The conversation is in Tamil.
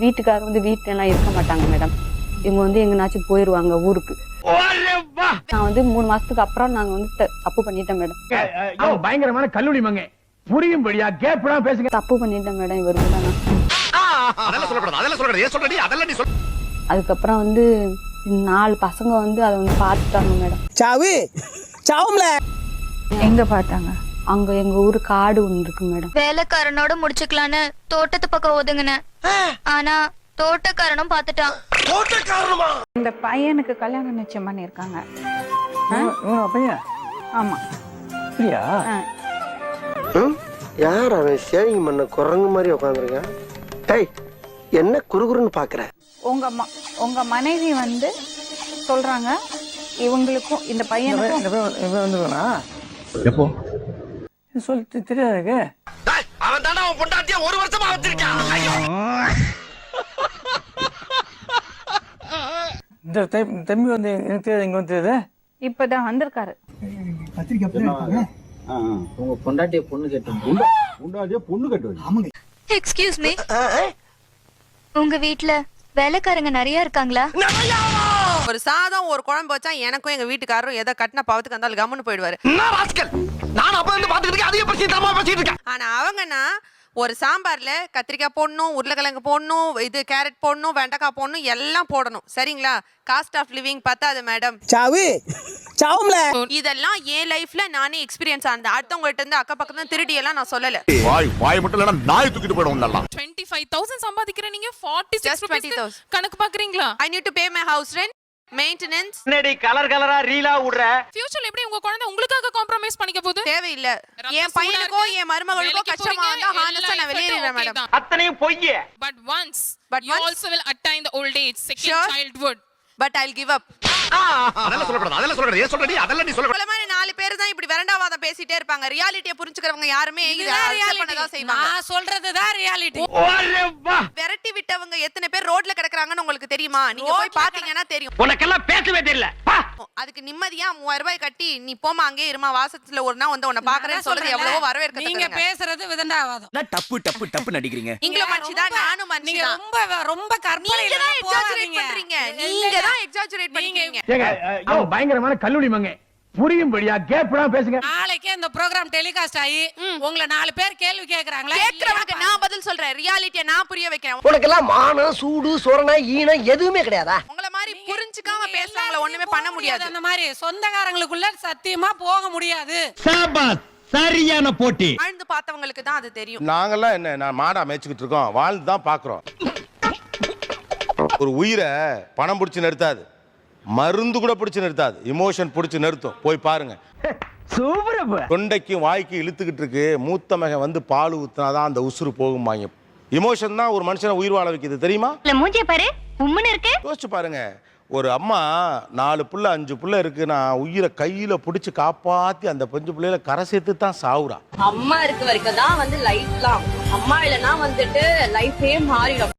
வீட்டுக்காரர் வந்து வீட்டுலாம் இருக்க மாட்டாங்க மேடம். இவங்க வந்து எங்கனாச்சும் போயிருவாங்க ஊருக்கு. நான் வந்து 3 மாசத்துக்கு அப்புறம் நாங்க வந்து தப்பு பண்ணிட்டேன் மேடம். பயங்கரமான கல்லூரி மங்க புரியும்படியா கேப்டா பேசுங்க. தப்பு பண்ணிட்டேன் மேடம் இவரு கூட நான். அதுக்கப்புறம் வந்து 4 பசங்க வந்து அதை வந்து பார்த்துட்டாங்க மேடம். சாவும்ல எங்க பார்த்தாங்க? அங்க எங்க ஊரு காடு ஒண்ணு இருக்கு மேடம். வேலைக்காரனோட முடிச்சுக்கலான்னு தோட்டத்து பக்கம் ஒதுங்கினேன். ஆனா தோட்டக்காரனும் பாத்துட்டான். இந்த பையனுக்கு கல்யாணம் நிச்சயம் பண்ணிருக்காங்க. பையன் ஆமா. அப்படியா? யார் அவன் சேவிங் பண்ண குரங்கு மாதிரி உட்காந்துருக்கான்? டேய் என்ன குறுகுறுன்னு பாக்குற? உங்க மனைவி வந்து சொல்றாங்க இவங்களுக்கும் இந்த பையனுக்கும் எப்போ சொல்லிட்டு தெரியாது. அவன் தானே அவன் பொண்டாட்டியா 1 வருஷமா வச்சிருக்கான். இந்த தம்பி வந்து எனக்கு தெரியாது, இங்க வந்து தெரியாது. இப்பதான் வந்திருக்காரு. உங்க பொண்டாட்டிய பொண்ணு கேட்டு எக்ஸ்கியூஸ் மீ, உங்க வீட்ல வேலைக்காரங்க நிறைய இருக்காங்களா? ஒரு சாதம் ஒரு குழம்பு வச்சா எனக்கும் எங்க வீட்டுக்காரரும் எதை கட்டின பாவத்துக்கு வந்தாலும் கம்முன்னு போயிடுவாரு. ஆனா அவங்கன்னா ஒரு சாம்பார்ல கத்திரிக்காய் போடணும், உருளைக்கிழங்கு போடணும், இது கேரட் போடணும், வெண்டைக்காய் போடணும், எல்லாம் போடணும். சரிங்களா? காஸ்ட் ஆஃப் லிவிங் பத்தாது மேடம். சாவும்ல இதெல்லாம் என் லைஃப்ல நானே எக்ஸ்பீரியன்ஸ் ஆனது. அடுத்தவங்ககிட்ட இருந்து அக்க பக்கத்துல திருடி எல்லாம் நான் சொல்லல. வாய் மட்டும் இல்லனா நாய் தூக்கிட்டு போய்டும் நல்லா. 25,000 சம்பாதிக்கிற நீங்க 46 rupees கணக்கு பாக்குறீங்களா? I need to pay my house rent, maintenance. என்னடி கலர் கலரா ரீலா உடுற? ஃபியூச்சர்ல எப்படி உங்க குழந்தை உங்களுக்காக காம்ப்ரமைஸ் பண்ணிக்க போகுது? தேவையில்ல. என் பையனுக்கோ என் மருமகளுக்கோ கஷ்டமா வந்தா ஹானஸ்டா நான் வெளியேறிடுவேன் மேடம். அத்தனையும் பொய்யே. But once you also will attain the old age, second childhood. But I'll give up. அதெல்லாம் சொல்லக்கூடாது. ஏன் சொல்றடி? அதெல்லாம் நீ சொல்லக்கூடாது. பல மாதிரி 4 பேர் தான் இப்படி வெரண்டாவாதம் பேசிட்டே இருப்பாங்க. ரியாலிட்டியை புரிஞ்சுக்கிறவங்க யாருமே இத அக்செப்ட் பண்ணதா செய்வாங்க. நான் சொல்றதுதான் ரியாலிட்டி. விரட்டி விட்டவங்க எத்தனை பேர் ரோட்ல கிடக்குறாங்கன்னு உங்களுக்கு தெரியுமா? நீங்க போய் பாத்தீங்கன்னா தெரியும். உனக்கெல்லாம் பேசவே தெரியல. அதுக்கு நிம்மதியா 3000 ரூபாய் கட்டி நீ போமா அங்கே இருமா, வாசத்துல ஒரு நாள் வந்து உன்னை பாக்குறேன்னு சொல்றது எவ்வளவோ வரவேற்க. நீங்க பேசுறது விதண்டாவாதம். டப்பு நடிக்கிறீங்க. நீங்களும் மனுஷிதான், நானும் மனுஷிதான். நீங்க ரொம்ப கற்பனையில எக்ஸாஜரேட் பண்றீங்க. நீங்க தான் எக்ஸாஜரேட் பண்றீங்க. பயங்கரமான கல்லூரி மங்க புரியும்படியா கேப்டா பேசுங்க. நாளைக்கு இந்த ப்ரோகிராம் டெலிகாஸ்ட் ஆகி உங்களை 4 பேர் கேள்வி கேக்குறாங்களா? கேக்குறவங்க நான் பதில் சொல்றேன். ரியாலிட்டியை நான் புரிய வைக்கிறேன். உனக்கெல்லாம் மானம் சூடு சொரணை ஈனம் எதுவுமே கிடையாதா? உங்கள மாதிரி புரிஞ்சுக்காம பேசுறவங்கள ஒண்ணுமே பண்ண முடியாது. அந்த மாதிரி சொந்தக்காரங்களுக்குள்ள சத்தியமா போக முடியாது. சாபாஸ், சரியான போட்டி. வாழ்ந்து பார்த்தவங்களுக்கு தான் அது தெரியும். நாங்கெல்லாம் என்ன நான் மாடா மேய்ச்சிட்டு இருக்கோம், வாழ்ந்து தான் பாக்குறோம். ஒரு உயிரை பணம் பிடிச்சு நிறுத்தாது, மருந்து கூட பிடிச்சு நிறுத்தாது, இமோஷன் பிடிச்சு நிறுத்தும். போய் பாருங்க. தொண்டைக்கும் வாய்க்கு இழுத்துக்கிட்டு இருக்கு, மூத்த மகன் வந்து பால் ஊத்தினாதான் அந்த உசுறு போகுமாங்க. இமோஷன் தான் ஒரு மனுஷனை உயிர் வாழ வைக்குது, தெரியுமா? மூஞ்சிய பாரு, உம்முன்னு இருக்கு. யோசிச்சு பாருங்க. ஒரு அம்மா 4 புள்ள 5 புள்ள இருக்குன்னா உயிரை கையில பிடிச்சு காப்பாத்தி அந்த 5 பிள்ளையில கரை சேர்த்து தான் சாவுறா. அம்மா இருக்க வரைக்கும் தான் வந்து லைஃப் லாங். அம்மா இல்லைன்னா வந்துட்டு லைஃபே மாறிடும்.